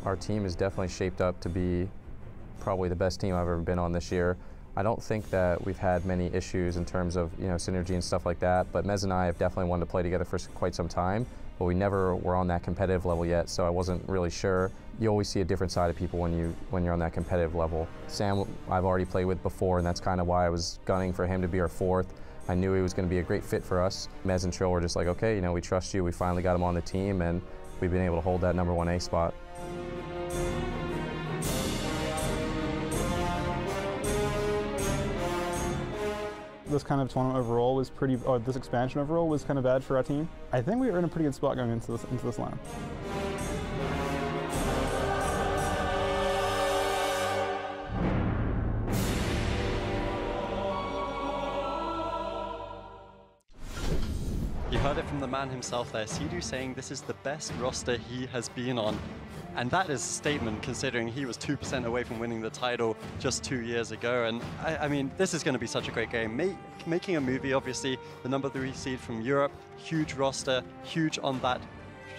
Our team is definitely shaped up to be probably the best team I've ever been on this year. I don't think that we've had many issues in terms of synergy and stuff like that, but Mez and I have definitely wanted to play together for quite some time, but we never were on that competitive level yet, so I wasn't really sure. You always see a different side of people when you're on that competitive level. Sam, I've already played with before, and that's kind of why I was gunning for him to be our fourth. I knew he was going to be a great fit for us. Mez and Trill were just like, okay, we trust you. We finally got him on the team, and we've been able to hold that number 1A spot. This kind of tournament overall was this expansion overall was kind of bad for our team. I think we were in a pretty good spot going into this lineup. You heard it from the man himself there, Sidhu saying this is the best roster he has been on. And that is a statement considering he was 2% away from winning the title just 2 years ago. And I mean, this is going to be such a great game. Making a movie, obviously, the number 3 seed from Europe, huge roster, huge on that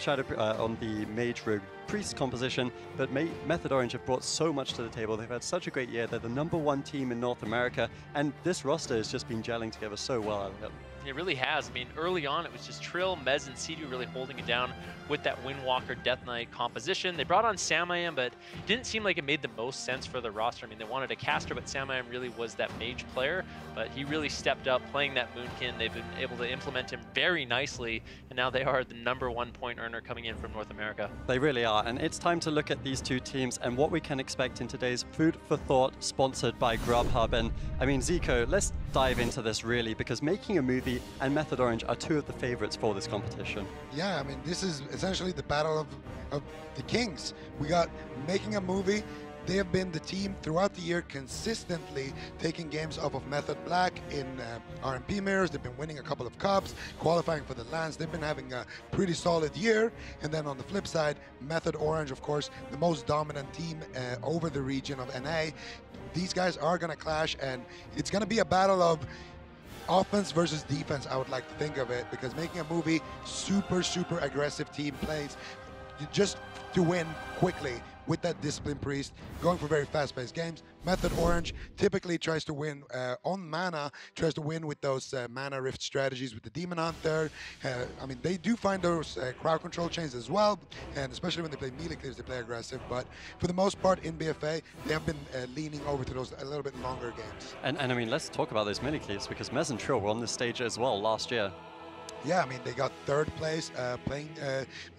on the Mage Rogue Priest composition, but Method Orange have brought so much to the table. They've had such a great year. They're the number 1 team in North America, and this roster has just been gelling together so well. It really has. I mean, early on, it was just Trill, Mez, and Sidhu really holding it down with that Windwalker Death Knight composition. They brought on Samayam, but it didn't seem like it made the most sense for the roster. I mean, they wanted a caster, but Samayam really was that mage player, but he really stepped up playing that Moonkin. They've been able to implement him very nicely, and now they are the number 1 point earner coming in from North America. They really are, and it's time to look at these two teams and what we can expect in today's Food for Thought, sponsored by Grubhub. And I mean, Zico, let's dive into this really, because Making a Movie and Method Orange are 2 of the favorites for this competition. Yeah, I mean, this is essentially the battle of the kings. We got Making a Movie. They have been the team throughout the year consistently taking games off of Method Black in RMP mirrors. They've been winning a couple of cups, qualifying for the lands. They've been having a pretty solid year. And then on the flip side, Method Orange, of course, the most dominant team over the region of NA. These guys are going to clash, and it's going to be a battle of offense versus defense, I would like to think of it, because Making a Movie, super aggressive team plays just to win quickly with that Discipline Priest, going for very fast-paced games. Method Orange typically tries to win on mana, tries to win with those mana rift strategies with the Demon Hunter. I mean, they do find those crowd control chains as well, and especially when they play melee clears, they play aggressive. But for the most part in BFA, they have been leaning over to those a little bit longer games. And I mean, let's talk about those melee clears, because Mez and Trill were on this stage as well last year. Yeah, I mean, they got 3rd place playing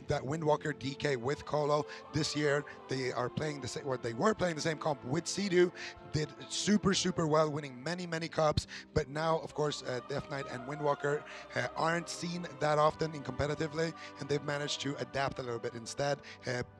that Windwalker DK with Colo. This year, they are playing the same, or they were playing the same comp with Sidhu. Did super well, winning many cups. But now, of course, Death Knight and Windwalker aren't seen that often in competitively, and they've managed to adapt a little bit instead,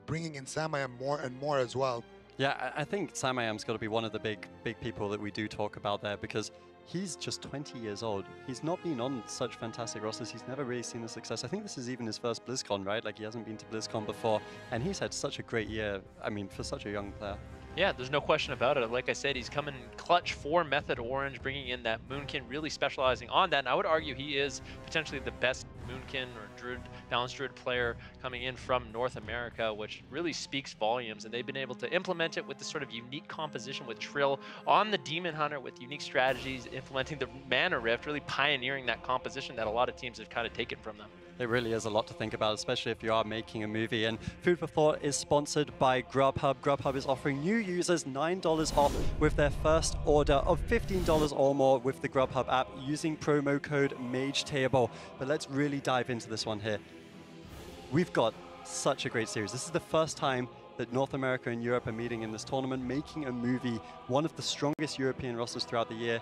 bringing in Samayam more and more as well. Yeah, I think Samayam's got to be one of the big people that we do talk about there, because he's just 20 years old. He's not been on such fantastic rosters. He's never really seen the success. I think this is even his first BlizzCon, right? Like, he hasn't been to BlizzCon before, and he's had such a great year, I mean, for such a young player. Yeah, there's no question about it. Like I said, he's coming clutch for Method Orange, bringing in that Moonkin, really specializing on that. And I would argue he is potentially the best Moonkin or Druid, balanced Druid player coming in from North America, which really speaks volumes. And they've been able to implement it with this sort of unique composition with Trill on the Demon Hunter with unique strategies, implementing the Mana Rift, really pioneering that composition that a lot of teams have kind of taken from them. It really is a lot to think about, especially if you are making a movie. And Food for Thought is sponsored by Grubhub. Grubhub is offering new users $9 off with their first order of $15 or more with the Grubhub app using promo code MAGETABLE. But let's really dive into this one here. We've got such a great series. This is the first time that North America and Europe are meeting in this tournament, Making a Movie, one of the strongest European rosters throughout the year.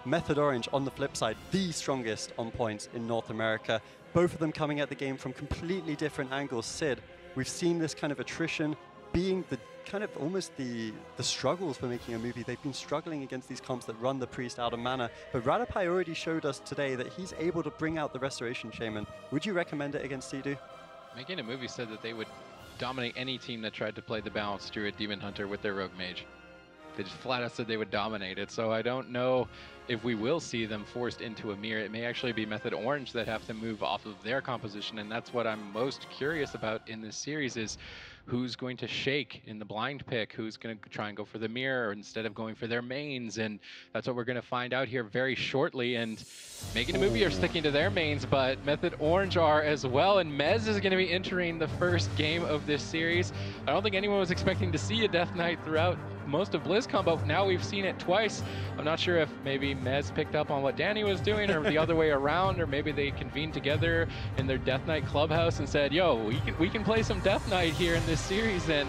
Method Orange, on the flip side, the strongest on points in North America. Both of them coming at the game from completely different angles. Sid, we've seen this kind of attrition being the kind of almost the struggles for Making a Movie. They've been struggling against these comps that run the Priest out of mana, but Radapai already showed us today that he's able to bring out the Restoration Shaman. Would you recommend it against Sidhu? Making a Movie said that they would dominate any team that tried to play the balanced Druid Demon Hunter with their Rogue Mage. They just flat out said they would dominate it. So I don't know if we will see them forced into a mirror. It may actually be Method Orange that have to move off of their composition, and that's what I'm most curious about in this series is who's going to shake in the blind pick, who's going to try and go for the mirror instead of going for their mains, and that's what we're going to find out here very shortly. And Making a Movie are sticking to their mains, but Method Orange are as well, and Mez is going to be entering the first game of this series. I don't think anyone was expecting to see a Death Knight throughout most of BlizzCon, but now we've seen it twice. I'm not sure if maybe Mez picked up on what Danny was doing or the other way around, or maybe they convened together in their Death Knight clubhouse and said, yo, we can play some Death Knight here in this series, and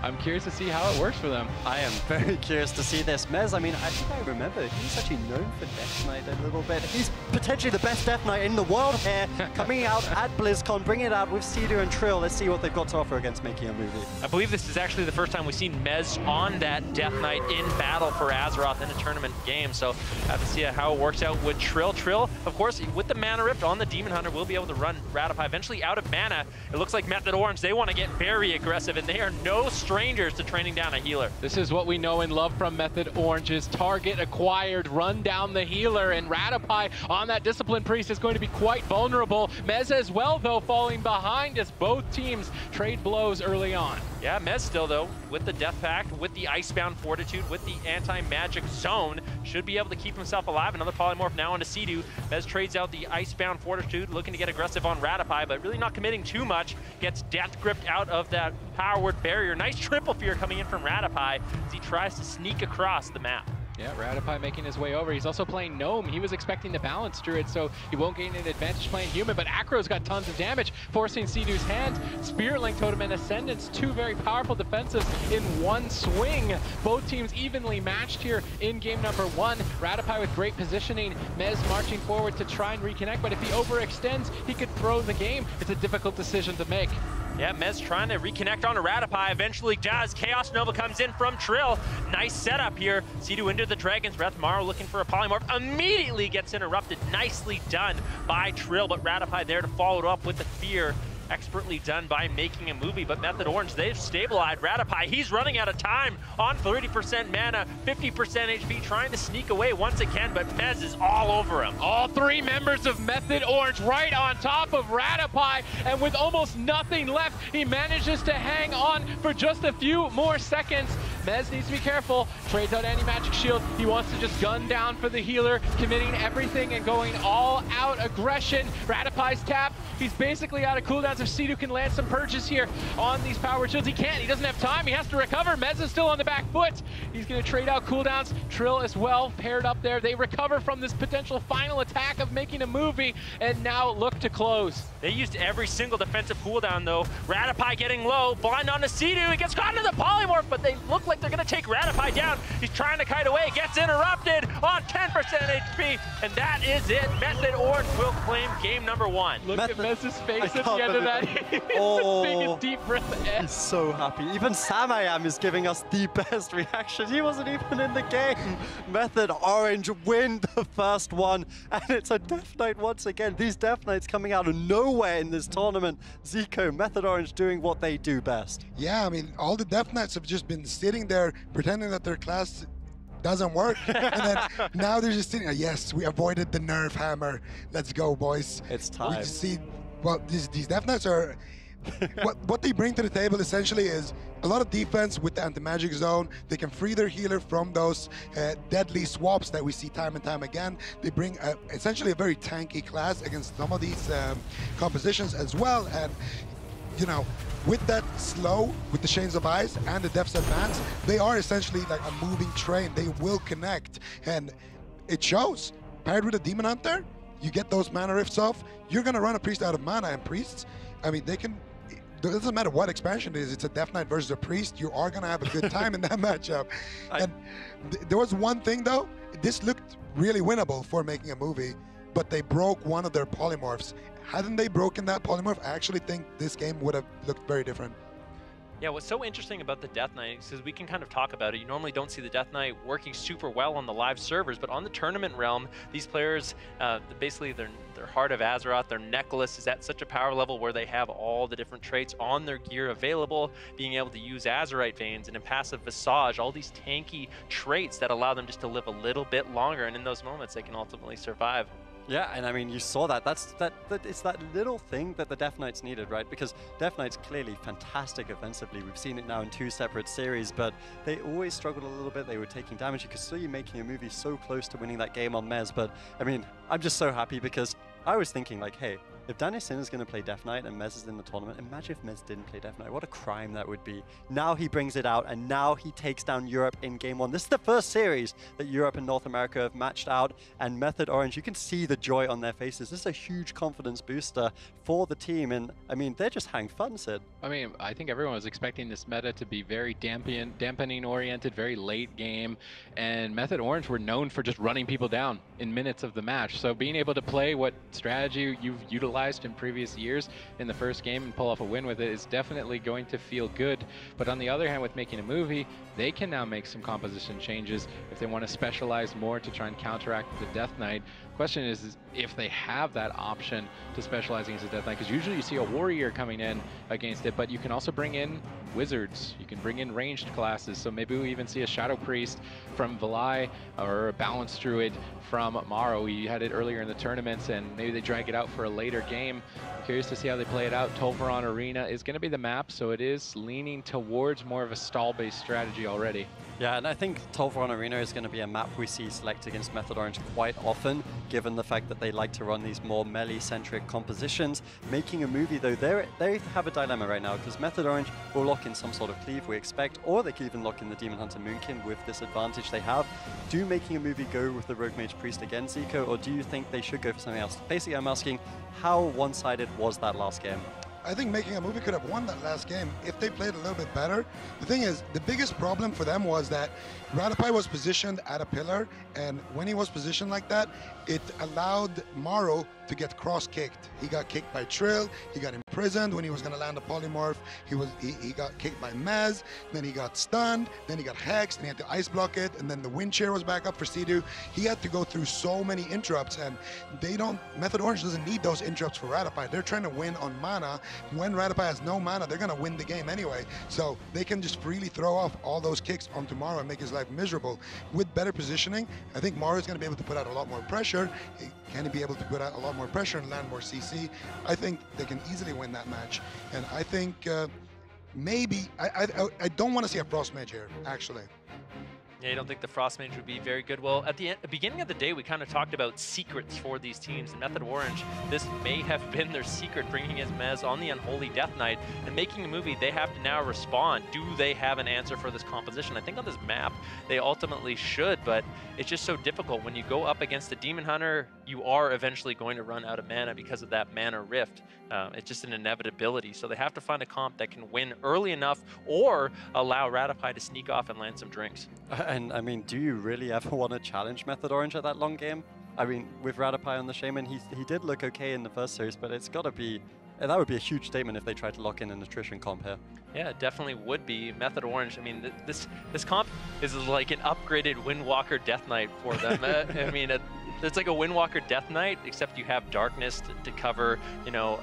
I'm curious to see how it works for them. I am very curious to see this. Mez, I mean, I think I remember, he's actually known for Death Knight a little bit. He's potentially the best Death Knight in the world here, coming out at BlizzCon, bringing it out with Sea-Doo and Trill. Let's see what they've got to offer against Making a Movie. I believe this is actually the first time we've seen Mez on that Death Knight in battle for Azeroth in a tournament game, so have to see how it works out with Trill. Trill, of course, with the Mana Rift on the Demon Hunter, will be able to run Ratify. Eventually out of mana, it looks like Method Orange, they want to get very aggressive, and they are no strangers to training down a healer. This is what we know and love from Method Orange's target acquired, run down the healer, and Ratify on that Discipline Priest is going to be quite vulnerable. Mez as well, though, falling behind as both teams trade blows early on. Yeah, Mez still, though, with the Death Pact, with the Icebound Fortitude, with the Anti-Magic Zone, should be able to keep himself alive. Another Polymorph now into Sea-Doo. Mez trades out the Icebound Fortitude, looking to get aggressive on Ratify, but really not committing too much. Gets Death Gripped out of that Power Word barrier. Nice Triple Fear coming in from Ratify as he tries to sneak across the map. Yeah, Ratify making his way over. He's also playing Gnome. He was expecting the balance Druid, so he won't gain an advantage playing Human, but Acro's got tons of damage, forcing Sea-Doo's hand. Spirit Link Totem and Ascendance, two very powerful defensives in one swing. Both teams evenly matched here in game number one. Ratify with great positioning. Mez marching forward to try and reconnect, but if he overextends, he could throw the game. It's a difficult decision to make. Yeah, Mez trying to reconnect onto Ratify, eventually does. Chaos Nova comes in from Trill. Nice setup here. Sea-Doo into the Dragon's Breath. Maro looking for a Polymorph. Immediately gets interrupted. Nicely done by Trill, but Ratify there to follow it up with the Fear. Expertly done by Making a Movie, but Method Orange, they've stabilized Ratify. He's running out of time on 30% mana, 50% HP, trying to sneak away once again, but Mez is all over him. All three members of Method Orange right on top of Ratify, and with almost nothing left, he manages to hang on for just a few more seconds. Mez needs to be careful, trades out Anti-Magic Shield. He wants to just gun down for the healer, committing everything and going all out aggression. Ratify's tapped. He's basically out of cooldowns. If Sea-Doo can land some purges here on these power shields, he can't. He doesn't have time. He has to recover. Mez is still on the back foot. He's going to trade out cooldowns. Trill as well, paired up there. They recover from this potential final attack of Making a Movie, and now look to close. They used every single defensive cooldown, though. Ratify getting low. Blind on the Sea-Doo. He gets caught into the Polymorph, but they look like they're going to take Ratify down. He's trying to kite away. Gets interrupted on 10% HP, and that is it. Method Orange will claim game number one. Look at Mez's face at the end of that. Oh, Take a deep breath. He's so happy. Even Samayam is giving us the best reaction. He wasn't even in the game. Method Orange win the first one, and it's a Death Knight once again. These Death Knights coming out of nowhere in this tournament. Zico, Method Orange doing what they do best. Yeah, I mean, all the Death Knights have just been sitting there pretending that their class doesn't work, and then now they're just sitting there. Yes, we avoided the nerf hammer. Let's go, boys. It's time. We see, well, these Death Knights are what they bring to the table essentially is a lot of defense with the anti-magic zone. They can free their healer from those deadly swaps that we see time and time again. They bring essentially a very tanky class against some of these compositions as well. And you know, with that slow, with the Chains of Ice and the Depths Advance, they are essentially like a moving train. They will connect, and it shows. Paired with a Demon Hunter, you get those mana rifts off, you're gonna run a Priest out of mana, and Priests, I mean, they can, it doesn't matter what expansion it is, it's a Death Knight versus a Priest, you are gonna have a good time in that matchup. And there was one thing though, this looked really winnable for Making a Movie, but they broke one of their polymorphs. Hadn't they broken that polymorph, I actually think this game would have looked very different. Yeah, what's so interesting about the Death Knight is we can kind of talk about it. You normally don't see the Death Knight working super well on the live servers, but on the tournament realm, these players, basically their Heart of Azeroth, their necklace is at such a power level where they have all the different traits on their gear available, being able to use Azerite Veins and Impassive Visage, all these tanky traits that allow them just to live a little bit longer, and in those moments they can ultimately survive. Yeah, and I mean, you saw that. It's that little thing that the Death Knights needed, right? Because Death Knight's clearly fantastic offensively. We've seen it now in 2 separate series, but they always struggled a little bit. They were taking damage. You could see making a movie so close to winning that game on Mez. But I mean, I'm just so happy because I was thinking like, hey, if Danny Sin is going to play Death Knight and Mez is in the tournament, imagine if Mez didn't play Death Knight. What a crime that would be. Now he brings it out, and now he takes down Europe in Game 1. This is the first series that Europe and North America have matched out, and Method Orange, you can see the joy on their faces. This is a huge confidence booster for the team, and I mean, they're just having fun, Sid. I mean, I think everyone was expecting this meta to be very dampening-oriented, very late game, and Method Orange were known for just running people down in minutes of the match. So being able to play what strategy you've utilized in previous years in the first game and pull off a win with it is definitely going to feel good. But on the other hand, with making a movie, they can now make some composition changes if they want to specialize more to try and counteract the Death Knight. Question is if they have that option to specialize against the Death Knight, because usually you see a warrior coming in against it, but you can also bring in wizards, you can bring in ranged classes, so maybe we even see a Shadow Priest from Vilai or a Balance Druid from Maro. We had it earlier in the tournaments, and maybe they drag it out for a later game. I'm curious to see how they play it out. Tolvaron Arena is going to be the map, so it is leaning towards more of a stall-based strategy already. Yeah, and I think Tolvaron Arena is going to be a map we see select against Method Orange quite often, given the fact that they like to run these more melee-centric compositions. Making a movie, though, they have a dilemma right now, because Method Orange will lock in some sort of cleave, we expect, or they can even lock in the Demon Hunter Moonkin with this advantage they have. Do Making a Movie go with the Rogue Mage Priest again, Zico, or do you think they should go for something else? Basically, I'm asking, how one-sided was that last game? I think Making a Movie could have won that last game if they played a little bit better. The thing is, the biggest problem for them was that Ratapai was positioned at a pillar, and when he was positioned like that, it allowed Maro to get cross-kicked. He got kicked by Trill, he got imprisoned when he was going to land a polymorph, he got kicked by Mez, then he got stunned, then he got hexed, and he had to ice block it, and then the wind chair was back up for Sidu. He had to go through so many interrupts, and Method Orange doesn't need those interrupts for Ratapai. They're trying to win on mana. When Ratapai has no mana, they're going to win the game anyway. So they can just freely throw off all those kicks onto Maro and make his life miserable. With better positioning, I think Maro is going to be able to put out a lot more pressure. Can he be able to put out a lot more pressure and land more CC? I think they can easily win that match. And I think maybe, I don't want to see a Frost Mage here, actually. Yeah, you don't think the Frost Mage would be very good? Well, at the beginning of the day, we kind of talked about secrets for these teams. And Method Orange, this may have been their secret, bringing his Mez on the Unholy Death Knight. And Making a Movie, they have to now respond. Do they have an answer for this composition? I think on this map, they ultimately should, but it's just so difficult. When you go up against a Demon Hunter, you are eventually going to run out of mana because of that mana rift. It's just an inevitability. So they have to find a comp that can win early enough or allow Ratapai to sneak off and land some drinks. And I mean, do you really ever want to challenge Method Orange at that long game? I mean, with Ratapai on the Shaman, he did look okay in the first series, but it's got to be, that would be a huge statement if they tried to lock in an attrition comp here. Yeah, it definitely would be. Method Orange, I mean, this comp is like an upgraded Windwalker Death Knight for them. I mean, it's like a Windwalker Death Knight, except you have Darkness to cover, you know,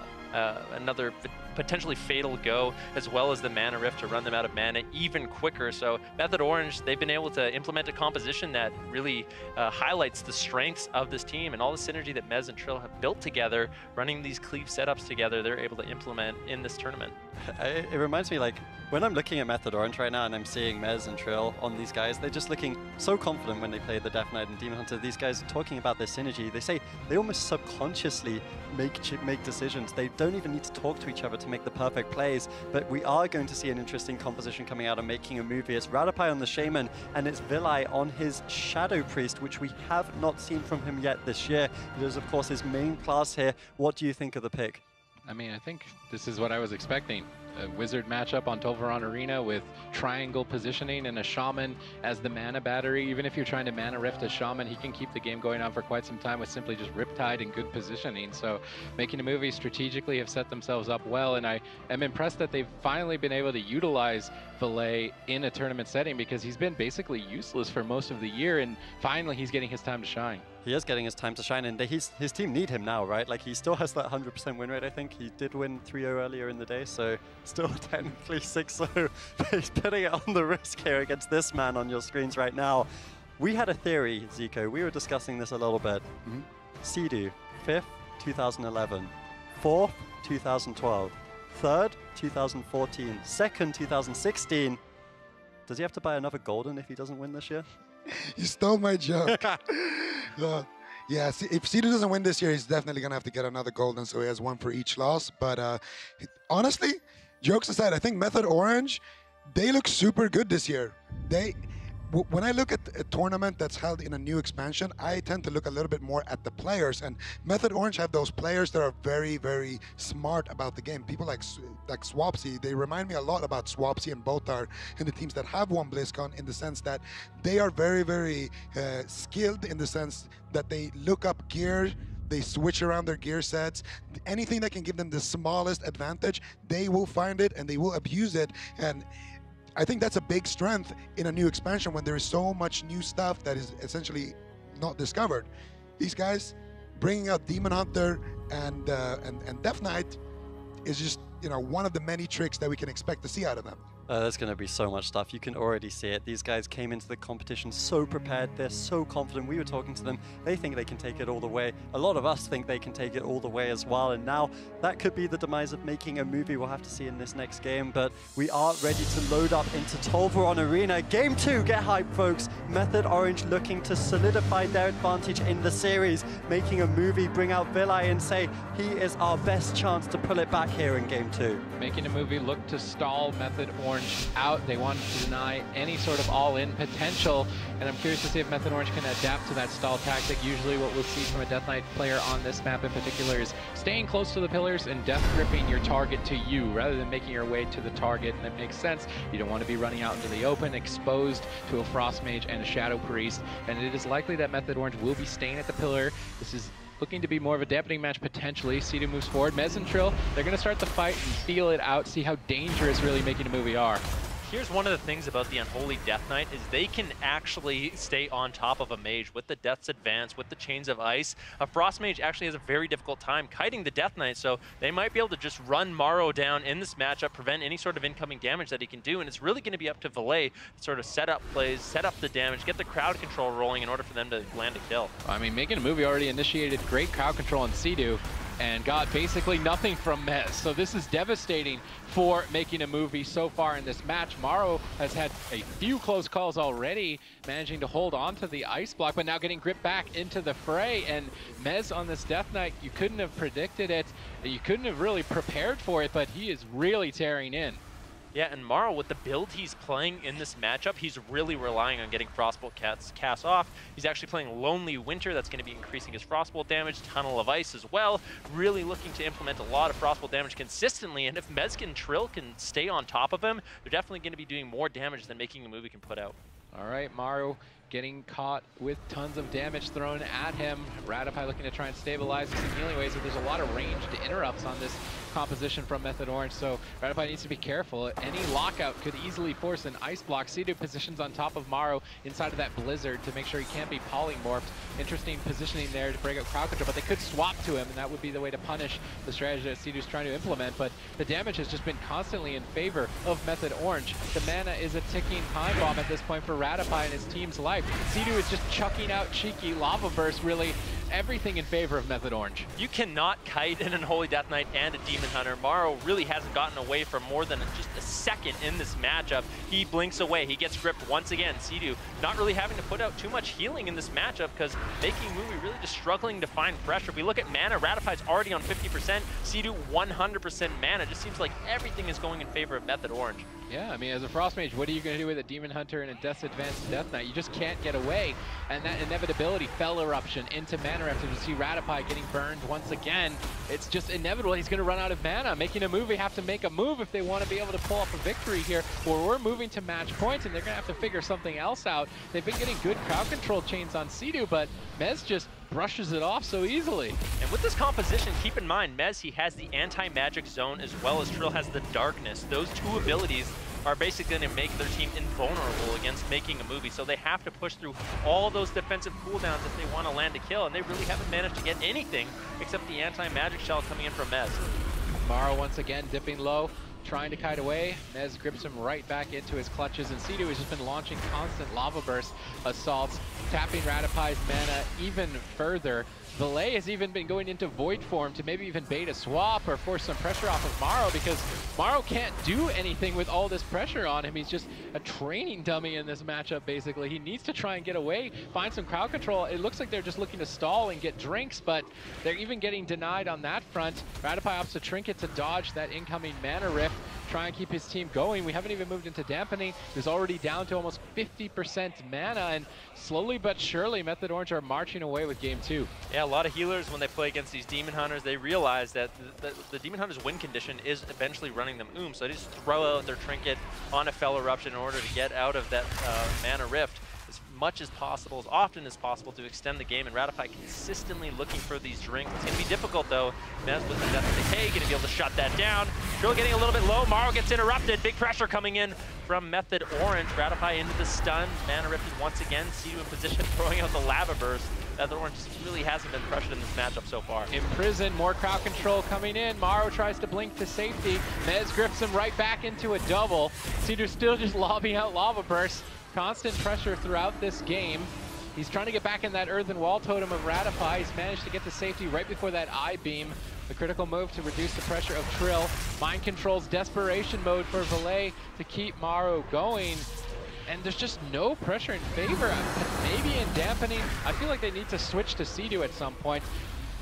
another potentially fatal go, as well as the mana rift to run them out of mana even quicker. So Method Orange, they've been able to implement a composition that really highlights the strengths of this team and all the synergy that Mez and Trill have built together, running these cleave setups together, they're able to implement in this tournament. It reminds me, like, when I'm looking at Method Orange right now and I'm seeing Mez and Trill on these guys, they're just looking so confident when they play the Death Knight and Demon Hunter. These guys are talking about their synergy. They say they almost subconsciously make decisions. They don't even need to talk to each other to make the perfect plays, but we are going to see an interesting composition coming out of Making a Movie. It's Ratapai on the Shaman, and it's Vilai on his Shadow Priest, which we have not seen from him yet this year. It is, of course, his main class here. What do you think of the pick? I mean, I think this is what I was expecting. a wizard matchup on Tolvaron Arena with triangle positioning and a shaman as the mana battery. Even if you're trying to mana rift a shaman, he can keep the game going on for quite some time with simply just Riptide and good positioning. So Making a Movie strategically have set themselves up well, and I am impressed that they've finally been able to utilize Valet in a tournament setting, because he's been basically useless for most of the year, and finally he's getting his time to shine. He is getting his time to shine, and his team need him now, right? Like, he still has that 100% win rate, I think. He did win 3-0 earlier in the day, so still technically 6-0. He's putting it on the risk here against this man on your screens right now. We had a theory, Zico. We were discussing this a little bit. Sea-Doo, 5th, 2011. 4th, 2012. 3rd, 2014. 2nd, 2016. Does he have to buy another golden if he doesn't win this year? You stole my joke. Yeah, if Sea-Doo doesn't win this year, he's definitely going to have to get another golden, so he has one for each loss. But honestly, jokes aside, I think Method Orange, they look super good this year. When I look at a tournament that's held in a new expansion, I tend to look a little bit more at the players. And Method Orange have those players that are very, very smart about the game. People like Swapsy, they remind me a lot about Swapsy and Botar and the teams that have won BlizzCon, in the sense that they are very, very skilled, in the sense that they look up gear, they switch around their gear sets. Anything that can give them the smallest advantage, they will find it and they will abuse it. And I think that's a big strength in a new expansion, when there is so much new stuff that is essentially not discovered. These guys bringing out Demon Hunter and Death Knight is just, you know, one of the many tricks that we can expect to see out of them. There's going to be so much stuff. You can already see it. These guys came into the competition so prepared. They're so confident. We were talking to them. They think they can take it all the way. A lot of us think they can take it all the way as well. And now that could be the demise of Making a Movie. We'll have to see in this next game. But we are ready to load up into Tolvaron Arena. Game 2. Get hyped, folks. Method Orange looking to solidify their advantage in the series. Making a Movie, bring out Vilai and say he is our best chance to pull it back here in Game 2. Making a Movie look to stall Method Orange out. They wanted to deny any sort of all-in potential, and I'm curious to see if Method Orange can adapt to that stall tactic. Usually what we'll see from a Death Knight player on this map in particular is staying close to the pillars and death gripping your target to you, rather than making your way to the target. And it makes sense. You don't want to be running out into the open, exposed to a Frost Mage and a Shadow Priest, and it is likely that Method Orange will be staying at the pillar. This is looking to be more of a dampening match potentially. Sea-Doo moves forward. Mez and Trill, they're going to start the fight and feel it out, see how dangerous really Making a Movie are. Here's one of the things about the Unholy Death Knight is they can actually stay on top of a mage with the Death's Advance, with the Chains of Ice. A Frost Mage actually has a very difficult time kiting the Death Knight, so they might be able to just run Morrow down in this matchup, prevent any sort of incoming damage that he can do, and it's really going to be up to Valet to sort of set up plays, set up the damage, get the crowd control rolling in order for them to land a kill. I mean, Making a Movie already initiated great crowd control on Sea-Doo and got basically nothing from Mez. So this is devastating for Making a Movie so far in this match. Morrow has had a few close calls already, managing to hold on to the ice block, but now getting gripped back into the fray. And Mez on this Death Knight, you couldn't have predicted it. You couldn't have really prepared for it, but he is really tearing in. Yeah, and Morrow, with the build he's playing in this matchup, he's really relying on getting Frostbolt cast off. He's actually playing Lonely Winter. That's going to be increasing his Frostbolt damage. Tunnel of Ice as well. Really looking to implement a lot of Frostbolt damage consistently. And if Mez and Trill can stay on top of him, they're definitely going to be doing more damage than Making a Movie can put out. All right, Morrow getting caught with tons of damage thrown at him. Ratify looking to try and stabilize some healing ways, but there's a lot of ranged interrupts on this composition from Method Orange, so Ratify needs to be careful. Any lockout could easily force an ice block. Sea-Doo positions on top of Morrow inside of that blizzard to make sure he can't be polymorphed. Interesting positioning there to break up crowd control, but they could swap to him, and that would be the way to punish the strategy that Sea-Doo's trying to implement. But the damage has just been constantly in favor of Method Orange. The mana is a ticking time bomb at this point for Ratify and his team's life. Sea-Doo is just chucking out cheeky lava burst, really everything in favor of Method Orange. You cannot kite an Unholy Death Knight and a Demon Hunter. Morrow really hasn't gotten away for more than just a second in this matchup. He blinks away. He gets gripped once again. Sea-Doo not really having to put out too much healing in this matchup because Making a Movie really just struggling to find pressure. If we look at mana, Ratify's already on 50%. Sea-Doo 100% mana. It just seems like everything is going in favor of Method Orange. Yeah, I mean, as a Frost Mage, what are you going to do with a Demon Hunter and a Death's Advanced Death Knight? You just can't get away, and that inevitability fell eruption into mana mana rift. And you see Ratify getting burned once again. It's just inevitable. He's going to run out of mana. Making a movie have to make a move if they want to be able to pull off a victory here. Or we're moving to match points, and they're going to have to figure something else out. They've been getting good crowd control chains on Sea-Doo, but Mez just brushes it off so easily. And with this composition, keep in mind, Mez, he has the anti-magic zone as well as Trill has the darkness. Those two abilities are basically going to make their team invulnerable against making a movie. So they have to push through all those defensive cooldowns if they want to land a kill, and they really haven't managed to get anything except the anti-magic shell coming in from Mez. Maro once again dipping low, trying to kite away. Mez grips him right back into his clutches, and Sea-Doo has just been launching constant lava burst assaults, tapping Ratify's mana even further. Valet has even been going into Void form to maybe even bait a swap or force some pressure off of Maro, because Maro can't do anything with all this pressure on him. He's just a training dummy in this matchup, basically. He needs to try and get away, find some crowd control. It looks like they're just looking to stall and get drinks, but they're even getting denied on that front. Ratify opts to Trinket to dodge that incoming mana rift, try and keep his team going. We haven't even moved into dampening. He's already down to almost 50% mana, and slowly but surely Method Orange are marching away with game 2. Yeah, a lot of healers, when they play against these Demon Hunters, they realize that the Demon Hunter's win condition is eventually running them so they just throw out their Trinket on a Fell Eruption in order to get out of that mana rift as much as possible, as often as possible, to extend the game. And Ratify consistently looking for these drinks. It's going to be difficult, though. Mez with the Death of Decay, going to be able to shut that down. Trill getting a little bit low. Maro gets interrupted. Big pressure coming in from Method Orange. Ratify into the stun. Mana rifted once again. Sea-Doo in position, throwing out the Lava Burst. Method Orange really hasn't been pressured in this matchup so far. Imprisoned, more crowd control coming in. Maro tries to blink to safety. Mez grips him right back into a double. Sea-Doo still just lobbing out Lava Bursts. Constant pressure throughout this game. He's trying to get back in that earthen wall totem of Ratify. He's managed to get the safety right before that I-beam. The critical move to reduce the pressure of Trill. Mind controls desperation mode for Valet to keep Maro going. And there's just no pressure in favor. Maybe in dampening, I feel like they need to switch to Sea-Doo at some point.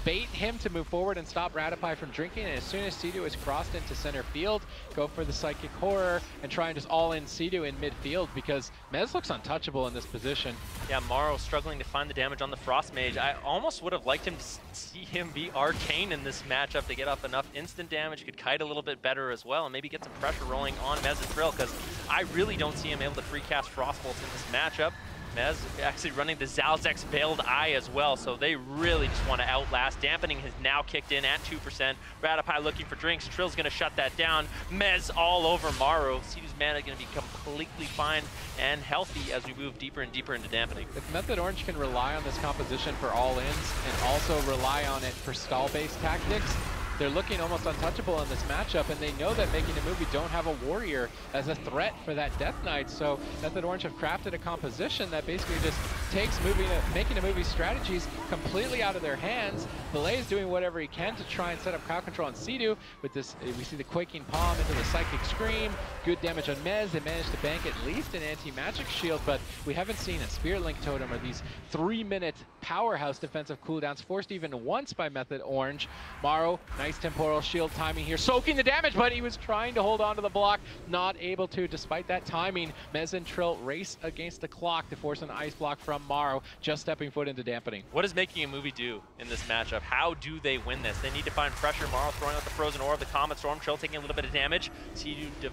Bait him to move forward and stop Ratify from drinking, and as soon as Sea-Doo is crossed into center field, go for the Psychic Horror and try and just all in Sea-Doo in midfield, because Mez looks untouchable in this position. Yeah, Maro struggling to find the damage on the Frost Mage. I almost would have liked him to see him be Arcane in this matchup to get up enough instant damage. He could kite a little bit better as well and maybe get some pressure rolling on Mez and Trill, because I really don't see him able to free cast Frost Bolts in this matchup. Mez actually running the Zalzek's Veiled Eye as well, so they really just want to outlast. Dampening has now kicked in at 2%. Ratify looking for drinks. Trill's going to shut that down. Mez all over Maro. Sea-Doo's mana going to be completely fine and healthy as we move deeper and deeper into dampening. If Method Orange can rely on this composition for all-ins and also rely on it for stall-based tactics, they're looking almost untouchable in this matchup, and they know that making a movie don't have a warrior as a threat for that Death Knight. So Method Orange have crafted a composition that basically just takes making a movie strategies completely out of their hands. Valet is doing whatever he can to try and set up crowd control on Sea-Doo. With this, we see the Quaking Palm into the Psychic Scream. Good damage on Mez. They managed to bank at least an anti-magic shield, but we haven't seen a Spirit Link Totem or these 3-minute powerhouse defensive cooldowns forced even once by Method Orange. Maro, nice temporal shield timing here, soaking the damage, but he was trying to hold on to the block, not able to despite that timing. Mez and Trill race against the clock to force an ice block from Maro, just stepping foot into dampening. What does making a movie do in this matchup? How do they win this? They need to find pressure. Maro throwing out the Frozen Orb, the Comet Storm, Trill taking a little bit of damage. Sea-Doo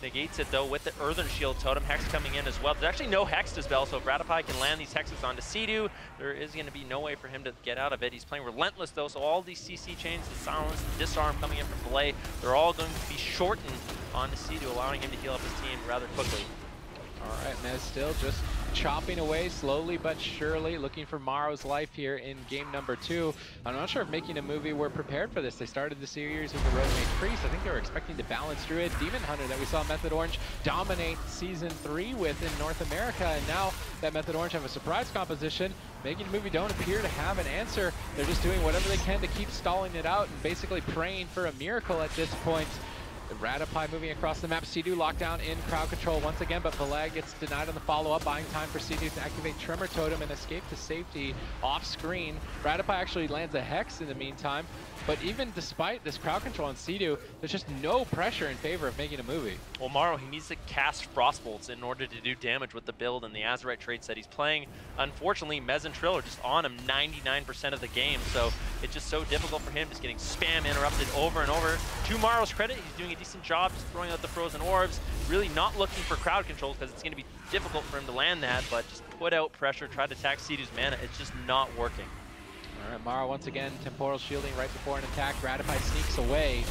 negates it though with the Earthen Shield Totem. Hex coming in as well. There's actually no Hex dispel, so if Ratify can land these Hexes onto Sea-Doo, there is going to be no way for him to get out of it. He's playing Relentless though, so all these CC chains, the Silence, the Disarm coming in from Valet, they're all going to be shortened onto Sea-Doo, allowing him to heal up his team rather quickly. All right, Mez still just chopping away slowly but surely, looking for Maro's life here in game number 2. I'm not sure if making a movie were prepared for this. They started the series with the Road Mage Priest. I think they were expecting to balance Druid, Demon Hunter that we saw Method Orange dominate Season 3 with in North America, and now that Method Orange have a surprise composition, making a movie don't appear to have an answer. They're just doing whatever they can to keep stalling it out and basically praying for a miracle at this point. Radapie moving across the map. Sea-Doo locked down in crowd control once again, but Valet gets denied on the follow-up, buying time for Sea-Doo to activate Tremor Totem and escape to safety off screen. Radapie actually lands a Hex in the meantime, but even despite this crowd control on Sea-Doo, there's just no pressure in favor of making a movie. Well, Morrow, he needs to cast Frostbolts in order to do damage with the build and the Azerite traits that he's playing. Unfortunately, Mez and Trill are just on him 99% of the game, so it's just so difficult for him, just getting spam interrupted over and over. To Morrow's credit, he's doing a decent job just throwing out the frozen orbs, really not looking for crowd controls because it's going to be difficult for him to land that, but just put out pressure, try to attack Sea-Doo's mana. It's just not working. All right, Morrow once again, temporal shielding right before an attack. Radapie sneaks away.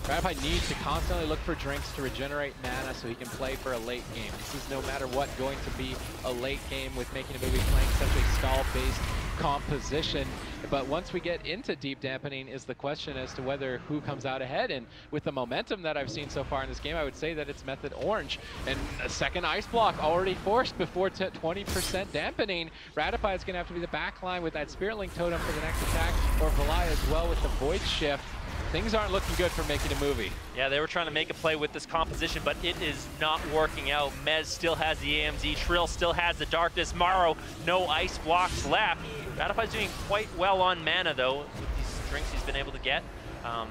Radapie needs to constantly look for drinks to regenerate mana so he can play for a late game. This is no matter what going to be a late game with making a movie playing such a stall-based composition. But once we get into deep dampening is the question as to whether who comes out ahead. And with the momentum that I've seen so far in this game, I would say that it's Method Orange. And a second ice block already forced before 20% dampening. Radapie is going to have to be the back line with that Spirit Link Totem for the next attack, or Valai as well with the Void Shift. Things aren't looking good for making a movie. Yeah, they were trying to make a play with this composition, but it is not working out. Mez still has the AMZ, Trill still has the Darkness, Morrow, no ice blocks left. Radapie's doing quite well on mana, though, with these drinks he's been able to get.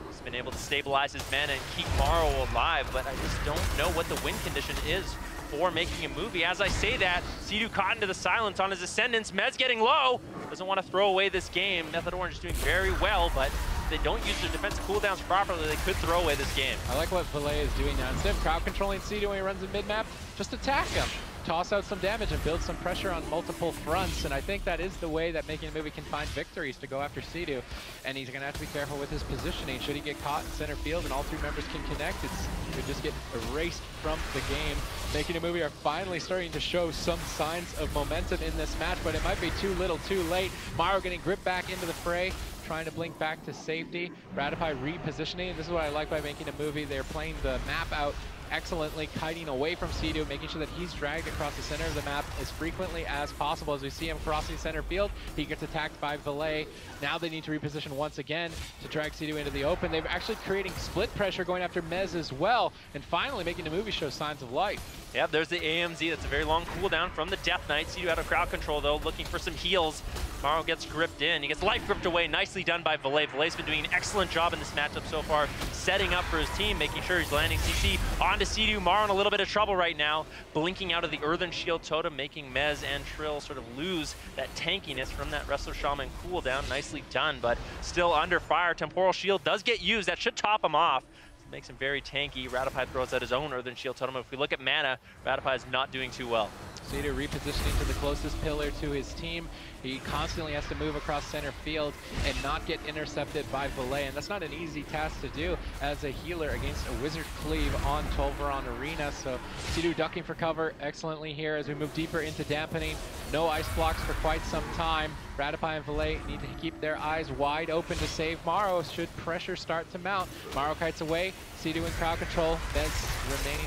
He's been able to stabilize his mana and keep Morrow alive, but I just don't know what the win condition is for making a movie. As I say that, Sea-Doo caught into the silence on his Ascendance. Mez getting low, doesn't want to throw away this game. Method Orange is doing very well, but if they don't use their defensive cooldowns properly, they could throw away this game. I like what Valet is doing now. Instead of crowd controlling Sea-Doo when he runs in mid-map, just attack him. Toss out some damage and build some pressure on multiple fronts, and I think that is the way that making a movie can find victories, to go after Sea-Doo. And he's going to have to be careful with his positioning. Should he get caught in center field and all three members can connect, it could just get erased from the game. Making a movie are finally starting to show some signs of momentum in this match, but it might be too little too late. Morrow getting gripped back into the fray, trying to blink back to safety. Radapie repositioning. This is what I like by making a movie. They're playing the map out excellently, kiting away from Sea-Doo, making sure that he's dragged across the center of the map as frequently as possible. As we see him crossing center field, he gets attacked by Valet. Now they need to reposition once again to drag Sea-Doo into the open. They're actually creating split pressure going after Mez as well, and finally making the movie show signs of life. Yeah, there's the AMZ. That's a very long cooldown from the Death Knight. Sea-Doo out of crowd control, though, looking for some heals. Morrow gets gripped in. He gets life gripped away. Nicely done by Valet. Valet's been doing an excellent job in this matchup so far, setting up for his team, making sure he's landing CC onto Sea-Doo. Morrow in a little bit of trouble right now, blinking out of the Earthen Shield Totem, making Mez and Trill sort of lose that tankiness from that Wrestler Shaman cooldown. Nicely done, but still under fire. Temporal Shield does get used. That should top him off. Makes him very tanky. Radapie throws out his own Earthen Shield Totem. If we look at mana, Radapie is not doing too well. Sea-Doo repositioning to the closest pillar to his team. He constantly has to move across center field and not get intercepted by Valet, and that's not an easy task to do as a healer against a Wizard Cleave on Tolvaron Arena. So Sea-Doo ducking for cover excellently here as we move deeper into dampening. No ice blocks for quite some time. Radapie and Valet need to keep their eyes wide open to save Morrow should pressure start to mount. Morrow kites away, Sea-Doo in crowd control, Mez remaining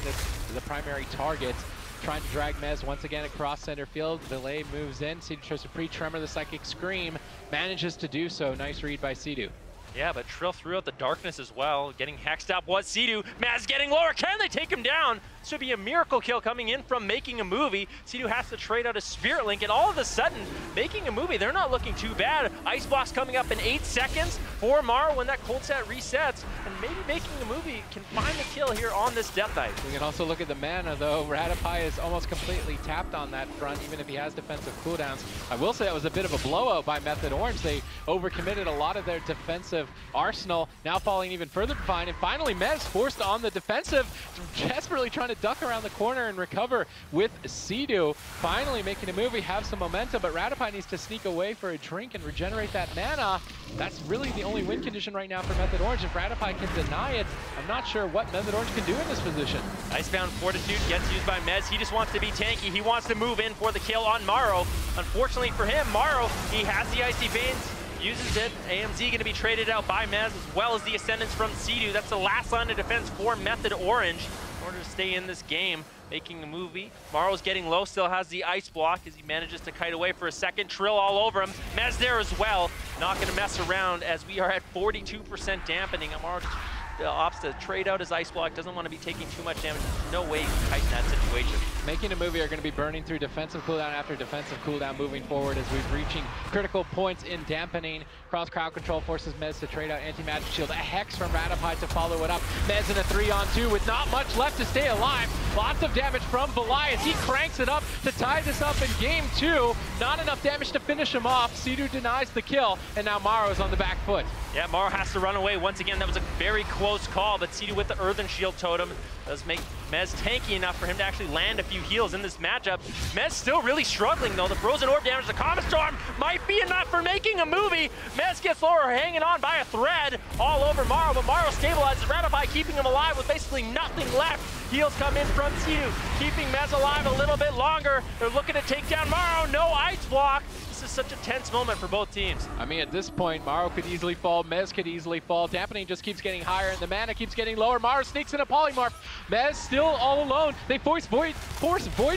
the primary target. Trying to drag Mez once again across center field. Valet moves in. Sea-Doo tries to pre-tremor the Psychic Scream. Manages to do so. Nice read by Sea-Doo. Yeah, but Trill threw out the darkness as well. Getting hexed up was Sea-Doo. Maz getting lower. Can they take him down? This would be a miracle kill coming in from making a movie. Sea-Doo has to trade out a Spirit Link, and all of a sudden, making a movie, they're not looking too bad. Ice Blocks coming up in 8 seconds for Morrow when that cold set resets, and maybe making a movie can find the kill here on this Death Knight. We can also look at the mana, though. Radapie is almost completely tapped on that front, even if he has defensive cooldowns. I will say that was a bit of a blowout by Method Orange. They overcommitted a lot of their defensive arsenal, now falling even further behind, and finally Mez forced on the defensive, desperately trying to duck around the corner and recover with Sea-Doo. Finally making a movie, have some momentum, but Radapie needs to sneak away for a drink and regenerate that mana. That's really the only win condition right now for Method Orange. If Radapie can deny it, I'm not sure what Method Orange can do in this position. Icebound Fortitude gets used by Mez. He just wants to be tanky. He wants to move in for the kill on Morrow. Unfortunately for him, Morrow, he has the Icy Veins, uses it. AMZ going to be traded out by Mez, as well as the Ascendance from Sea-Doo. That's the last line of defense for Method Orange in order to stay in this game. Making a movie. Morrow's getting low, still has the ice block as he manages to kite away for a second. Trill all over him. Mez there as well. Not going to mess around as we are at 42% dampening. Morrow just opts to trade out his Ice Block, doesn't want to be taking too much damage. There's no way he can kite in that situation. Making a movie are going to be burning through defensive cooldown after defensive cooldown moving forward as we're reaching critical points in dampening. Cross crowd control forces Mez to trade out anti-magic shield. A Hex from Ratapie to follow it up. Mez in a 3-on-2 with not much left to stay alive. Lots of damage from Valai as he cranks it up to tie this up in game 2. Not enough damage to finish him off. Sidu denies the kill, and now Maro's on the back foot. Yeah, Maro has to run away. Once again, that was a very close call, but Sidu with the Earthen Shield Totem does make Mez tanky enough for him to actually land a few heals in this matchup. Mez still really struggling, though. The Frozen Orb damage, the Comet Storm might be enough for making a movie. Mez gets lower, hanging on by a thread all over Maro, but Maro stabilizes Ratapie, keeping him alive with basically nothing left. Heals come in from Sidu, keeping Mez alive a little bit longer. They're looking to take down Maro. No Ice Block. This is such a tense moment for both teams. I mean, at this point, Maro could easily fall, Mez could easily fall. Dampening just keeps getting higher, and the mana keeps getting lower. Maro sneaks in a Polymorph. Mez still all alone. They force Void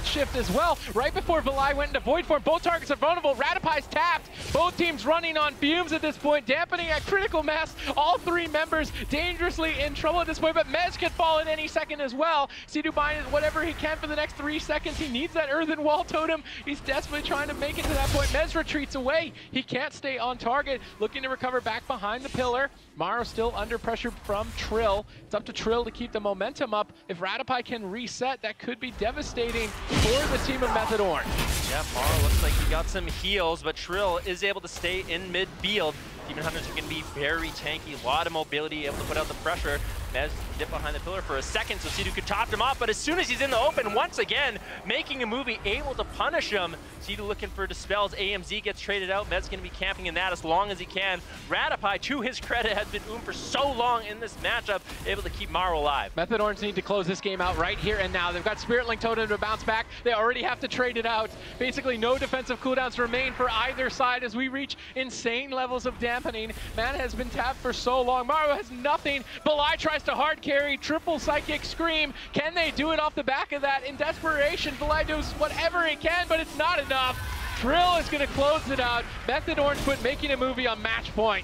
Shift as well. Right before Valai went into Void form, both targets are vulnerable. Ratapie's tapped. Both teams running on fumes at this point. Dampening at critical mass. All 3 members dangerously in trouble at this point, but Mez could fall at any second as well. Sidu buying whatever he can for the next 3 seconds. He needs that Earthen Wall Totem. He's desperately trying to make it to that point. Mez retreats away. He can't stay on target. Looking to recover back behind the pillar. Maro still under pressure from Trill. It's up to Trill to keep the momentum up. If Ratapie can reset, that could be devastating for the team of Method Orange. Yeah, Maro looks like he got some heals, but Trill is able to stay in mid-field. Demon Hunters are going to be very tanky, a lot of mobility, able to put out the pressure. Mez dipped behind the pillar for a second, so Sidu could top him off, but as soon as he's in the open, once again, making a movie, able to punish him. Sidu looking for dispels, AMZ gets traded out, Mez going to be camping in that as long as he can. Ratapie, to his credit, has been for so long in this matchup, able to keep Maro alive. Method Orange need to close this game out right here and now. They've got Spirit Link Totem to bounce back. They already have to trade it out. Basically, no defensive cooldowns remain for either side as we reach insane levels of dampening. Mana has been tapped for so long. Maro has nothing. Valai tries to hard carry, triple Psychic Scream. Can they do it off the back of that? In desperation, Valai does whatever he can, but it's not enough. Trill is going to close it out. Method Orange put making a movie on match point.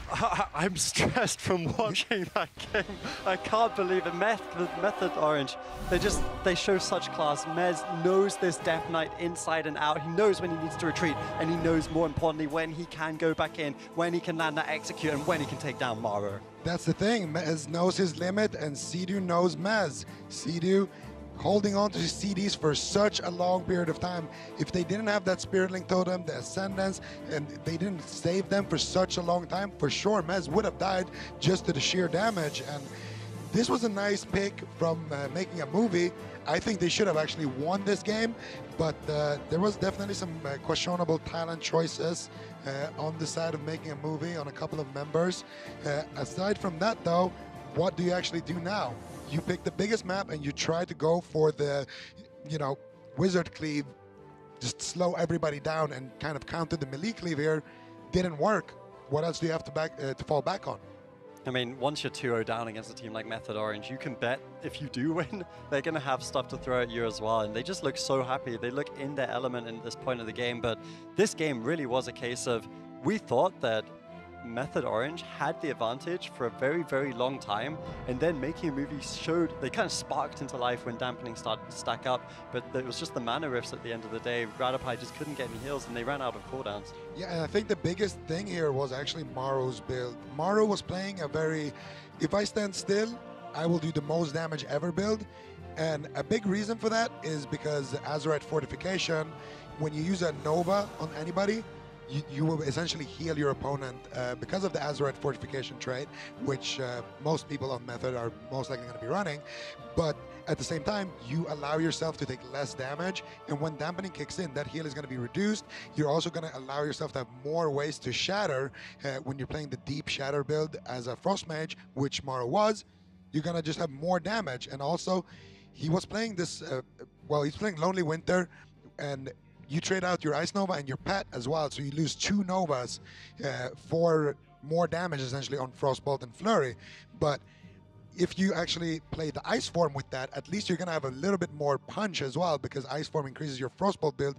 I'm stressed from watching that game. I can't believe it. Method Orange, they show such class. Mez knows this Death Knight inside and out. He knows when he needs to retreat, and he knows more importantly when he can go back in, when he can land that execute, and when he can take down Maro. That's the thing. Mez knows his limit, and Sidu knows Mez. Sidu holding on to his CDs for such a long period of time. If they didn't have that Spirit Link Totem, the Ascendance, and they didn't save them for such a long time, for sure Mez would have died just to the sheer damage. And this was a nice pick from making a movie. I think they should have actually won this game, but there was definitely some questionable talent choices on the side of making a movie on a couple of members. Aside from that though, what do you actually do now? You pick the biggest map and you try to go for the, Wizard Cleave, just slow everybody down and kind of counter the melee cleave here. Didn't work. What else do you have to fall back on? I mean, once you're 2-0 down against a team like Method Orange, you can bet if you do win, they're going to have stuff to throw at you as well. And they just look so happy. They look in their element in this point of the game. But this game really was a case of, we thought that Method Orange had the advantage for a very, very long time, and then making a movie showed they kind of sparked into life when dampening started to stack up, but it was just the mana rifts at the end of the day. Ratapie just couldn't get any heals, and they ran out of cooldowns. Yeah, and I think the biggest thing here was actually Maro's build. Maro was playing a very, if I stand still, I will do the most damage ever build, and a big reason for that is because Azerite Fortification, when you use a Nova on anybody, you will essentially heal your opponent because of the Azerite Fortification trait, which most people on Method are most likely going to be running. But at the same time, you allow yourself to take less damage, and when dampening kicks in, that heal is going to be reduced. You're also going to allow yourself to have more ways to shatter when you're playing the deep shatter build as a Frost Mage, which Maro was. You're going to just have more damage. And also, he was playing this, he's playing Lonely Winter, and you trade out your Ice Nova and your pet as well, so you lose 2 Novas for more damage essentially on Frostbolt and Flurry. But if you actually play the Ice form with that, at least you're going to have a little bit more punch as well, because Ice form increases your Frostbolt build,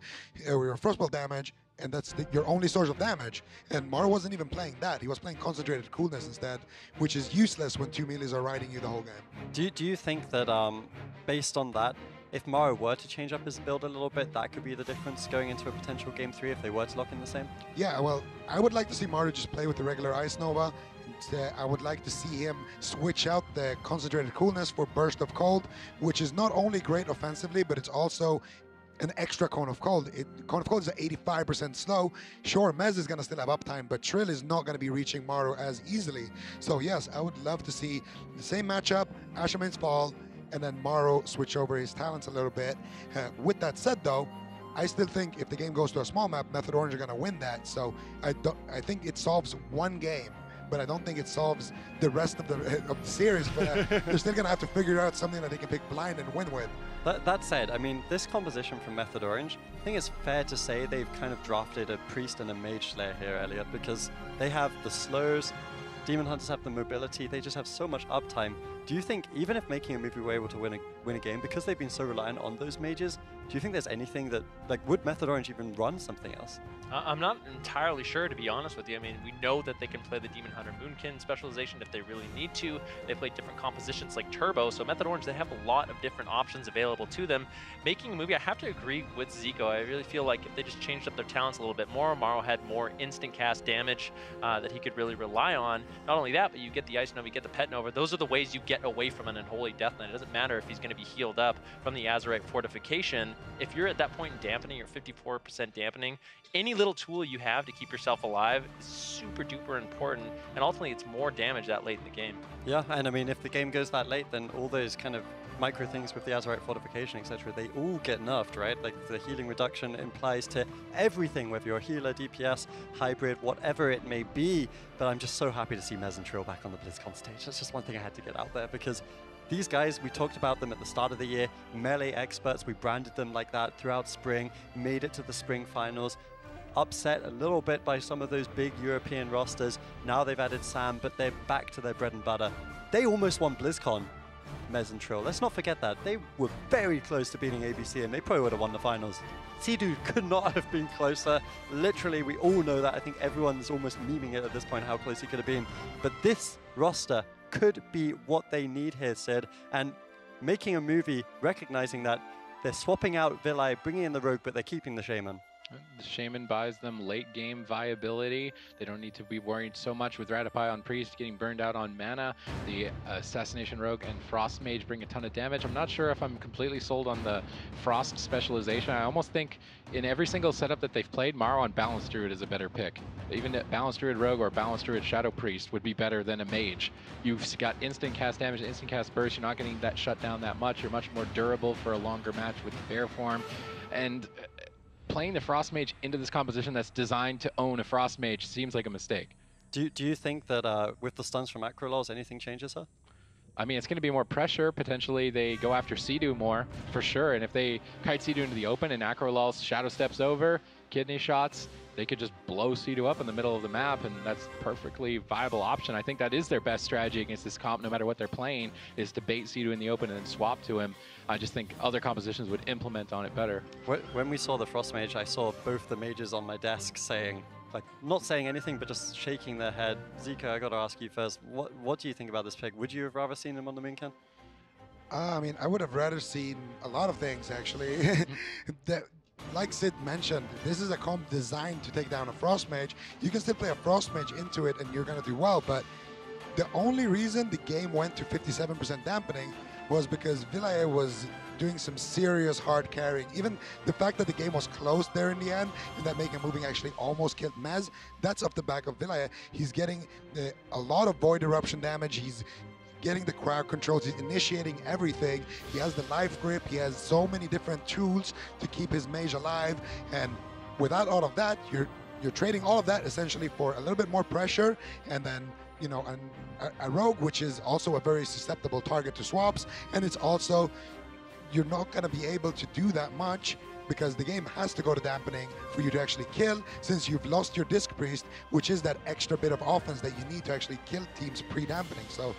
or your Frostbolt damage, and that's your only source of damage. And Maro wasn't even playing that. He was playing Concentrated Coolness instead, which is useless when 2 melees are riding you the whole game. Do you think that, based on that, if Maro were to change up his build a little bit, that could be the difference going into a potential Game 3 if they were to lock in the same? Yeah, well, I would like to see Maro just play with the regular Ice Nova. I would like to see him switch out the Concentrated Coolness for Burst of Cold, which is not only great offensively, but it's also an extra Cone of Cold. Cone of Cold is at 85% slow. Sure, Mez is going to still have uptime, but Trill is not going to be reaching Maro as easily. So yes, I would love to see the same matchup, Asherman's Fall, and then Maro switch over his talents a little bit. With that said, though, I still think if the game goes to a small map, Method Orange are going to win that. So I think it solves one game, but I don't think it solves the rest of the series. But they're still going to have to figure out something that they can pick blind and win with. That said, I mean, this composition from Method Orange, I think it's fair to say they've kind of drafted a Priest and a Mage Slayer here, Elliot, because they have the slows, Demon Hunters have the mobility, they just have so much uptime. Do you think, even if making a movie were able to win a game, because they've been so reliant on those mages, do you think there's anything that, like, would Method Orange even run something else? I'm not entirely sure, to be honest with you. I mean, we know that they can play the Demon Hunter Moonkin specialization if they really need to. They play different compositions like Turbo, so Method Orange, they have a lot of different options available to them. Making a movie, I have to agree with Zico. I really feel like if they just changed up their talents a little bit more, Maro had more instant cast damage that he could really rely on. Not only that, but you get the Ice Nova, you get the Pet Nova. Those are the ways you get away from an Unholy Death Knight. It doesn't matter if he's going to be healed up from the Azerite Fortification. If you're at that point in dampening, you're 54% dampening, any little tool you have to keep yourself alive is super duper important, and ultimately it's more damage that late in the game. Yeah, and I mean, if the game goes that late, then all those kind of micro things with the Azerite Fortification, etc., they all get nerfed, right? Like the healing reduction implies to everything, whether you're a healer, DPS, hybrid, whatever it may be. But I'm just so happy to see Mez and Trill back on the BlizzCon stage. That's just one thing I had to get out there, because these guys, we talked about them at the start of the year, melee experts. We branded them like that throughout spring, made it to the spring finals. Upset a little bit by some of those big European rosters. Now they've added Sam, but they're back to their bread and butter. They almost won BlizzCon, Mez and Trill. Let's not forget that. They were very close to beating ABC, and they probably would have won the finals. Sea-Doo could not have been closer. Literally, we all know that. I think everyone's almost memeing it at this point, how close he could have been. But this roster could be what they need here, Sid. And making a movie, recognizing that they're swapping out Villi, bringing in the Rogue, but they're keeping the Shaman. The Shaman buys them late game viability. They don't need to be worried so much with Ratify on Priest getting burned out on mana. The Assassination Rogue and Frost Mage bring a ton of damage. I'm not sure if I'm completely sold on the Frost specialization. I almost think in every single setup that they've played, Maro on Balanced Druid is a better pick. Even Balanced Druid Rogue or Balanced Druid Shadow Priest would be better than a Mage. You've got instant cast damage, instant cast burst. You're not getting that shut down that much. You're much more durable for a longer match with Bear Form. And playing the Frost Mage into this composition that's designed to own a Frost Mage seems like a mistake. Do you think that with the stuns from Acrolaws, anything changes, huh? I mean, it's going to be more pressure. Potentially, they go after Sea-Doo more, for sure. And if they kite Sea-Doo into the open and Acrolaws shadow steps over, kidney shots, they could just blow Sea-Doo up in the middle of the map, and that's a perfectly viable option. I think that is their best strategy against this comp, no matter what they're playing, is to bait Sea-Doo in the open and then swap to him. I just think other compositions would implement on it better. When we saw the Frost Mage, I saw both the mages on my desk saying, like, not saying anything, but just shaking their head. Zico, I got to ask you first, what do you think about this pick? Would you have rather seen him on the Moonkin? I mean, I would have rather seen a lot of things, actually. Like Sid mentioned, this is a comp designed to take down a Frost Mage. You can still play a Frost Mage into it and you're going to do well, but the only reason the game went to 57% dampening was because Villiers was doing some serious hard carrying. Even the fact that the game was close there in the end, and that Making Moving actually almost killed Mez, that's off the back of Villiers. He's getting a lot of Void Eruption damage. He's getting the crowd controls, he's initiating everything. He has the life grip, he has so many different tools to keep his mage alive, and without all of that, you're trading all of that essentially for a little bit more pressure, and then, you know, a rogue, which is also a very susceptible target to swaps, and it's also, you're not going to be able to do that much because the game has to go to dampening for you to actually kill, since you've lost your Disc Priest, which is that extra bit of offense that you need to actually kill teams pre-dampening. So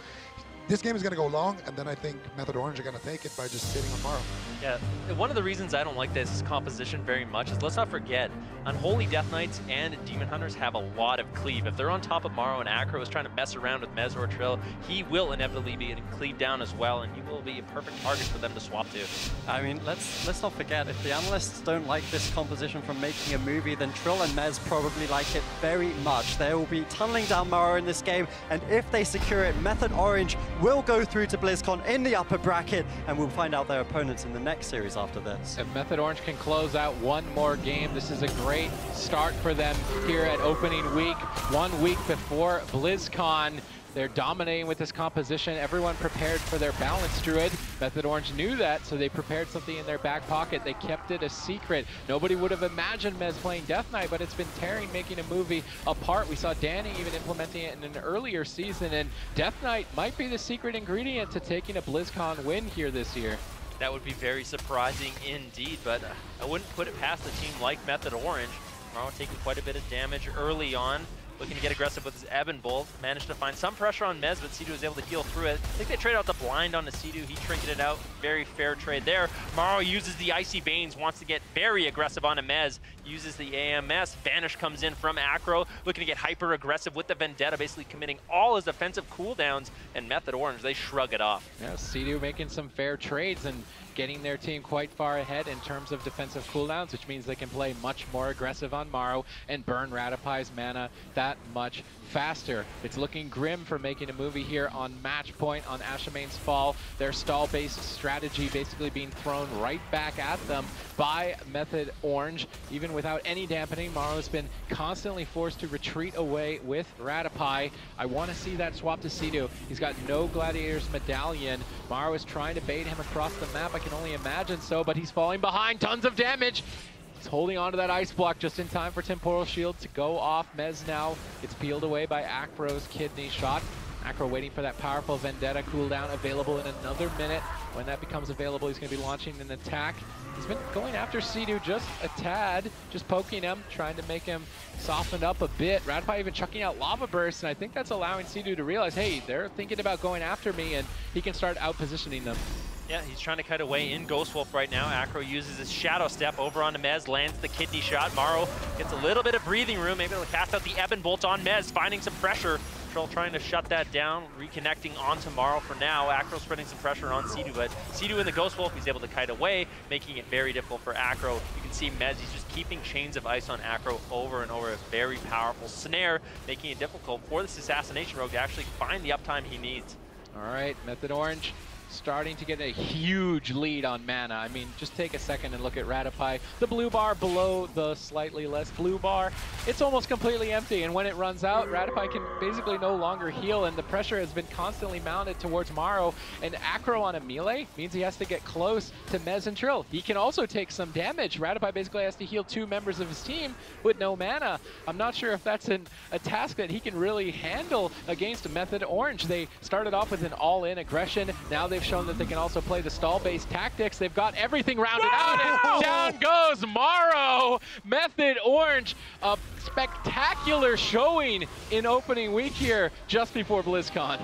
this game is going to go long, and then I think Method Orange are going to take it by just sitting on Morrow. Yeah, one of the reasons I don't like this composition very much is, let's not forget, Unholy Death Knights and Demon Hunters have a lot of cleave. If they're on top of Morrow and Acro is trying to mess around with Mez or Trill, he will inevitably be getting cleaved down as well, and he will be a perfect target for them to swap to. I mean, let's not forget, if the analysts don't like this composition from making a movie, then Trill and Mez probably like it very much. They will be tunneling down Morrow in this game, and if they secure it, Method Orange will go through to BlizzCon in the upper bracket, and we'll find out their opponents in the next series after this. If Method Orange can close out one more game, this is a great start for them here at opening week. 1 week before BlizzCon. They're dominating with this composition. Everyone prepared for their Balance Druid. Method Orange knew that, so they prepared something in their back pocket. They kept it a secret. Nobody would have imagined Mez playing Death Knight, but it's been tearing making a movie apart. We saw Danny even implementing it in an earlier season, and Death Knight might be the secret ingredient to taking a BlizzCon win here this year. That would be very surprising indeed, but I wouldn't put it past a team like Method Orange. Morrow taking quite a bit of damage early on. Looking to get aggressive with his Ebon Bolt. Managed to find some pressure on Mez, but Sidhu was able to heal through it. I think they trade out the blind on the Sidhu. He trinketed out. Very fair trade there. Morrow uses the Icy Veins, wants to get very aggressive on a Mez. Uses the AMS. Vanish comes in from Acro, looking to get hyper aggressive with the Vendetta, basically committing all his defensive cooldowns. And Method Orange, they shrug it off. Yeah, Sidhu making some fair trades and getting their team quite far ahead in terms of defensive cooldowns, which means they can play much more aggressive on Morrow and burn Ratapai's mana that much faster. It's looking grim for making a movie here on match point on Ashamane's Fall. Their stall-based strategy basically being thrown right back at them by Method Orange. Even without any dampening, Morrow's been constantly forced to retreat away with Ratapai. I want to see that swap to Sidhu. He's got no Gladiator's Medallion. Morrow is trying to bait him across the map. I can only imagine so, but he's falling behind. Tons of damage. He's holding onto that ice block just in time for Temporal Shield to go off. Mez now gets peeled away by Acro's Kidney Shot. Acro waiting for that powerful Vendetta cooldown available in another minute. When that becomes available, he's going to be launching an attack. He's been going after Sidhu just a tad, just poking him, trying to make him soften up a bit. Ratapai even chucking out Lava Burst, and I think that's allowing Sidhu to realize, hey, they're thinking about going after me, and he can start out-positioning them. Yeah, he's trying to cut away in Ghost Wolf right now. Acro uses his Shadow Step over onto Mez, lands the Kidney Shot. Morrow gets a little bit of breathing room, able to cast out the Ebon Bolt on Mez, finding some pressure. Trill trying to shut that down, reconnecting onto Morrow for now. Acro spreading some pressure on Sidhu, but Sidhu in the Ghost Wolf, he's able to kite away, making it very difficult for Acro. You can see Mez, he's just keeping Chains of Ice on Acro over and over. A very powerful snare, making it difficult for this Assassination Rogue to actually find the uptime he needs. All right, Method Orange starting to get a huge lead on mana. I mean, just take a second and look at Ratapai. The blue bar below the slightly less blue bar, it's almost completely empty, and when it runs out, Ratapai can basically no longer heal, and the pressure has been constantly mounted towards Morrow, and Acro on a melee means he has to get close to Mez and Trill. He can also take some damage. Ratapai basically has to heal 2 members of his team with no mana. I'm not sure if that's a task that he can really handle against Method Orange. They started off with an all-in aggression. Now they've shown that they can also play the stall-based tactics. They've got everything rounded out, and down goes Morrow. Method Orange, a spectacular showing in opening week here just before BlizzCon.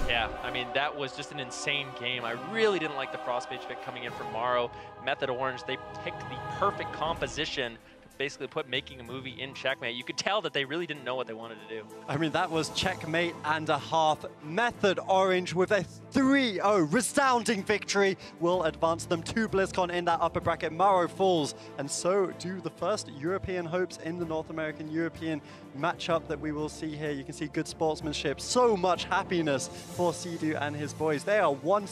Yeah, I mean, that was just an insane game. I really didn't like the Frostmage pick coming in from Morrow. Method Orange, they picked the perfect composition, basically put making a movie in checkmate. You could tell that they really didn't know what they wanted to do. I mean, that was checkmate and a half. Method Orange with a 3-0 resounding victory will advance them to BlizzCon in that upper bracket. Morrow falls, and so do the first European hopes in the North American European matchup that we will see here. You can see good sportsmanship, so much happiness for Sidhu and his boys. They are one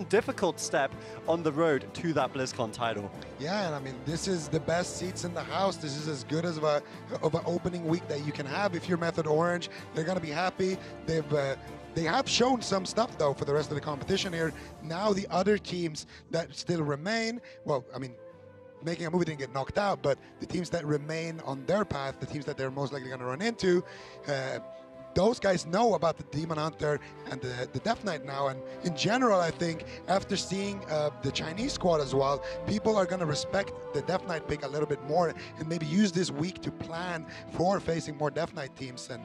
difficult step on the road to that BlizzCon title. Yeah, and I mean, this is the best seats in the house. This is as good as of an opening week that you can have. If you're Method Orange, they're going to be happy. They have shown some stuff, though, for the rest of the competition here. Now the other teams that still remain, well, I mean, making a movie didn't get knocked out, but the teams that remain on their path, the teams that they're most likely going to run into, those guys know about the Demon Hunter and the Death Knight now. And in general, I think after seeing the Chinese squad as well, people are going to respect the Death Knight pick a little bit more and maybe use this week to plan for facing more Death Knight teams. And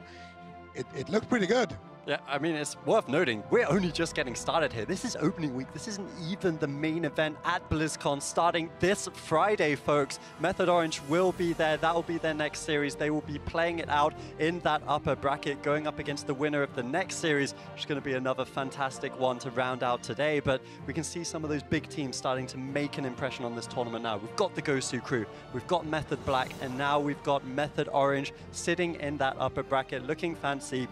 it looked pretty good. Yeah, I mean, it's worth noting, we're only just getting started here. This is opening week. This isn't even the main event at BlizzCon starting this Friday, folks. Method Orange will be there. That will be their next series. They will be playing it out in that upper bracket, going up against the winner of the next series, which is going to be another fantastic one to round out today. But we can see some of those big teams starting to make an impression on this tournament now. We've got the Gosu crew, we've got Method Black, and now we've got Method Orange sitting in that upper bracket, looking fancy.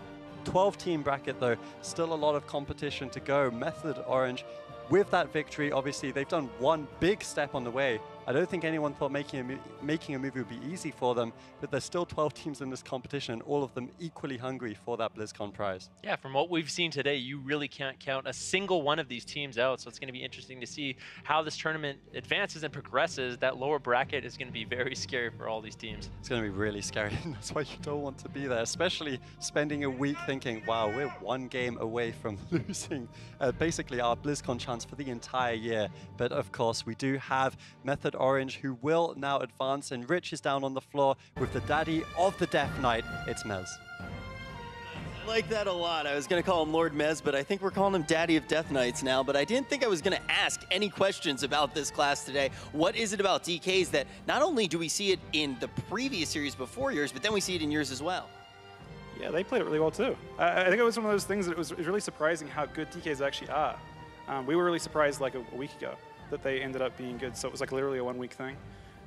12-team bracket though, still a lot of competition to go. Method Orange, with that victory, obviously they've done one big step on the way. I don't think anyone thought making a movie would be easy for them, but there's still 12 teams in this competition, all of them equally hungry for that BlizzCon prize. Yeah, from what we've seen today, you really can't count a single one of these teams out, so it's going to be interesting to see how this tournament advances and progresses. That lower bracket is going to be very scary for all these teams. It's going to be really scary, and that's why you don't want to be there, especially spending a week thinking, wow, we're one game away from losing basically our BlizzCon chance for the entire year. But of course, we do have Method Orange, who will now advance, and Rich is down on the floor with the daddy of the Death Knight. It's Mez. I like that a lot. I was going to call him Lord Mez, but I think we're calling him Daddy of Death Knights now. But I didn't think I was going to ask any questions about this class today. What is it about DKs that not only do we see it in the previous series before yours, but then we see it in yours as well? Yeah, they played it really well too. I think it was one of those things that it was really surprising how good DKs actually are. We were really surprised like a week ago that they ended up being good, so it was like literally a one-week thing,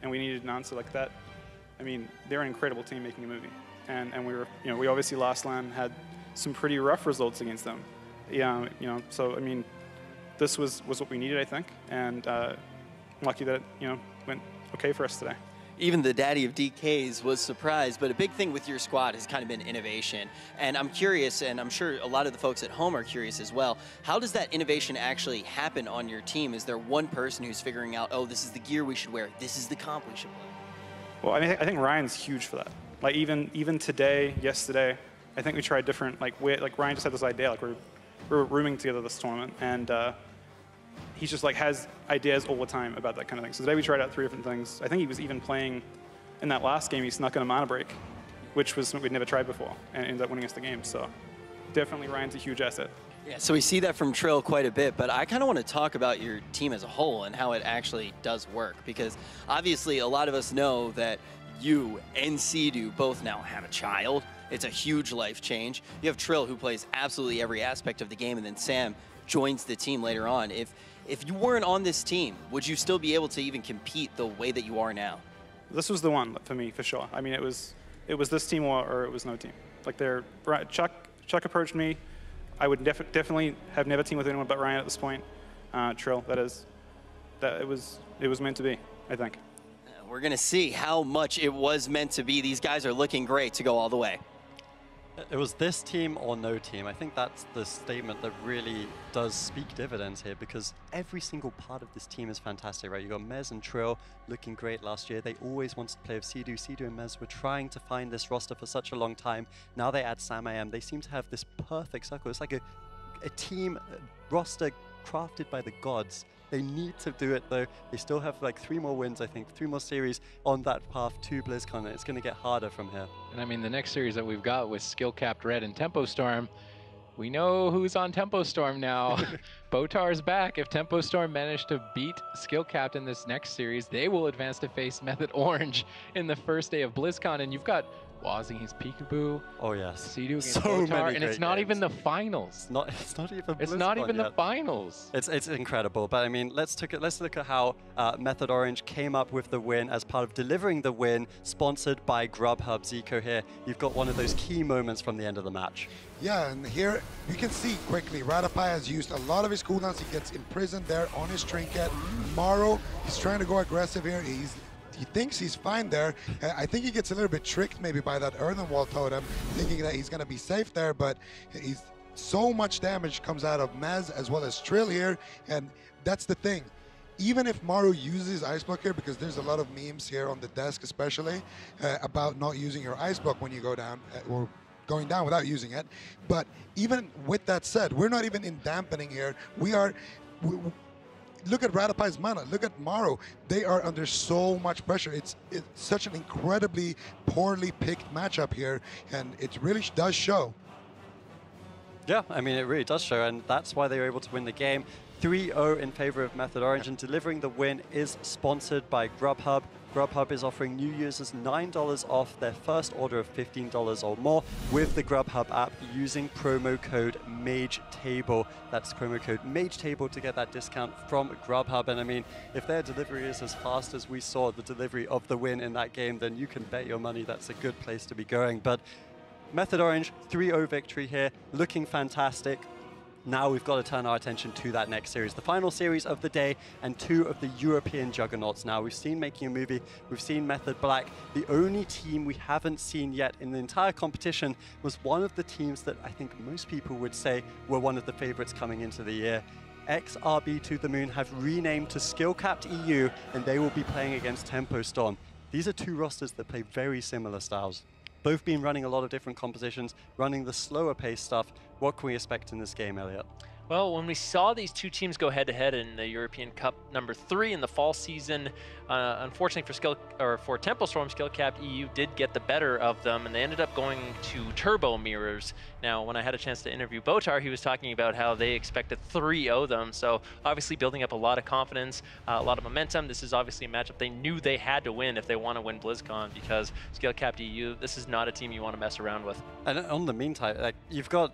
and we needed an answer like that. I mean, they're an incredible team making a movie, and we were, we obviously last LAN had some pretty rough results against them. Yeah, so I mean, this was what we needed, I think, and I'm lucky that it, went okay for us today. Even the daddy of DKs was surprised, but a big thing with your squad has kind of been innovation. And I'm curious, and I'm sure a lot of the folks at home are curious as well, how does that innovation actually happen on your team? Is there one person who's figuring out, oh, this is the gear we should wear, this is the comp we should play? Well, I mean, I think Ryan's huge for that. Like even today, yesterday, I think we tried different, like Ryan just had this idea, like we're rooming together this tournament, and he just like has ideas all the time about that kind of thing. So today we tried out 3 different things. I think he was even playing in that last game, he snuck in a mana break, which was something we'd never tried before, and ended up winning us the game. So definitely Ryan's a huge asset. Yeah, so we see that from Trill quite a bit, but I kind of want to talk about your team as a whole and how it actually does work, because obviously a lot of us know that you and Sea-Doo both now have a child. It's a huge life change. You have Trill, who plays absolutely every aspect of the game, and then Sam joins the team later on. If you weren't on this team, would you still be able to even compete the way that you are now? This was the one for me, for sure. I mean, it was this team or it was no team. Like Chuck approached me. I would definitely have never teamed with anyone but Ryan at this point. Trill, that it was meant to be, I think. We're gonna see how much it was meant to be. These guys are looking great to go all the way. It was this team or no team. I think that's the statement that really does speak dividends here, because every single part of this team is fantastic, right? You got Mez and Trill looking great last year. They always wanted to play with Sea-Doo. Sea-Doo and Mez were trying to find this roster for such a long time. Now they add Sam AM. They seem to have this perfect circle. It's like a team roster crafted by the gods. They need to do it though. They still have like 3 more wins, I think, 3 more series on that path to BlizzCon, and it's going to get harder from here. And I mean, the next series that we've got with Skill Capped Red and Tempo Storm, we know who's on Tempo Storm now. Botar's back. If Tempo Storm managed to beat Skill Capped in this next series, they will advance to face Method Orange in the first day of BlizzCon, and you've got Wazing his Peekaboo. Oh yes. Sea-Doo against So Botar, and many it's not great even the finals. It's not even. It's not even the yet. finals. It's incredible. But I mean, let's look at how Method Orange came up with the win as part of delivering the win, sponsored by Grubhub. Zico here, you've got one of those key moments from the end of the match. Yeah, and here you can see quickly, Ratapai has used a lot of his cooldowns. He gets imprisoned there on his trinket. Maro, he's trying to go aggressive here. He thinks he's fine there. I think he gets a little bit tricked maybe by that earthen wall totem, thinking that he's going to be safe there, but he's so much damage comes out of Mez as well as Trill here, and that's the thing. Even if Maru uses Ice Block here, because there's a lot of memes here on the desk especially about not using your Ice Block when you go down, or going down without using it, but even with that said, we're not even in dampening here. Look at Ratapai's mana, look at Maru. They are under so much pressure. It's such an incredibly poorly picked matchup here, and it really does show. Yeah, I mean, it really does show, and that's why they were able to win the game. 3-0 in favor of Method Orange, and delivering the win is sponsored by Grubhub. Grubhub is offering new users $9 off their first order of $15 or more with the Grubhub app using promo code MAGETABLE. That's promo code MAGETABLE to get that discount from Grubhub. And I mean, if their delivery is as fast as we saw the delivery of the win in that game, then you can bet your money that's a good place to be going. But Method Orange, 3-0 victory here, looking fantastic. Now we've got to turn our attention to that next series, the final series of the day, and 2 of the European juggernauts. Now, we've seen Making a Movie, we've seen Method Black. The only team we haven't seen yet in the entire competition was one of the teams that I think most people would say were one of the favorites coming into the year. XRB To The Moon have renamed to Skill-Capped EU, and they will be playing against Tempo Storm. These are 2 rosters that play very similar styles. Both been running a lot of different compositions, running the slower pace stuff. What can we expect in this game, Elliot? Well, when we saw these 2 teams go head-to-head in the European Cup number 3 in the fall season, unfortunately for Tempo Storm, Skill-Capped EU did get the better of them, and they ended up going to turbo mirrors. Now, when I had a chance to interview Botar, he was talking about how they expected 3-0 them, so obviously building up a lot of confidence, a lot of momentum. This is obviously a matchup they knew they had to win if they want to win BlizzCon, because Skill-Capped EU, this is not a team you want to mess around with. And on the meantime, like, you've got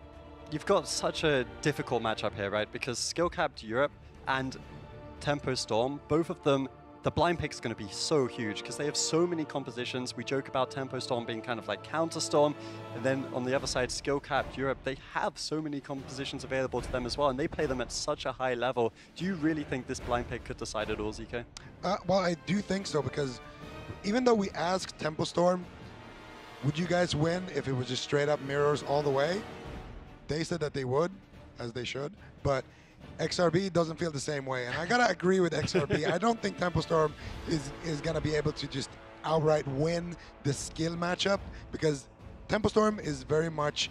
such a difficult matchup here, right? Because Skill-Capped Europe and Tempo Storm, both of them, the blind pick is going to be so huge because they have so many compositions. We joke about Tempo Storm being kind of like Counter Storm, and then on the other side, Skill-Capped Europe, they have so many compositions available to them as well, and they play them at such a high level. Do you really think this blind pick could decide it all, ZK? Well, I do think so, because even though we asked Tempo Storm, would you guys win if it was just straight up mirrors all the way? They said that they would, as they should, but XRB doesn't feel the same way. And I gotta agree with XRB. I don't think Tempo Storm is gonna be able to just outright win the skill matchup, because Tempo Storm is very much,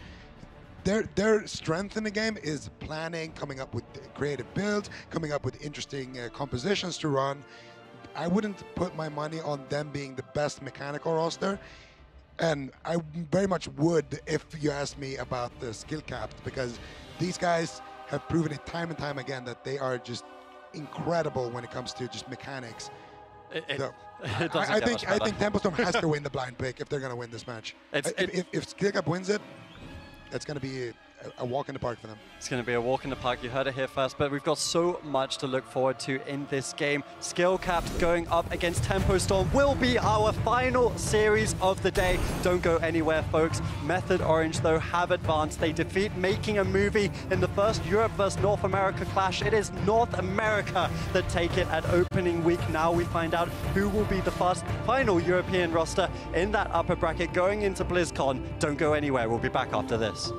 their strength in the game is planning, coming up with creative builds, coming up with interesting compositions to run. I wouldn't put my money on them being the best mechanical roster. And I very much would if you asked me about the skill capped, because these guys have proven it time and time again that they are just incredible when it comes to just mechanics. I think Tempo Storm has to win the blind pick if they're going to win this match. If skill cap wins it, it's going to be a walk in the park for them. It's going to be a walk in the park. You heard it here first, but we've got so much to look forward to in this game. Skill-Capped going up against Tempo Storm will be our final series of the day. Don't go anywhere, folks. Method Orange, though, have advanced. They defeat Making a Movie in the first Europe versus North America clash. It is North America that take it at opening week. Now we find out who will be the final European roster in that upper bracket going into BlizzCon. Don't go anywhere. We'll be back after this.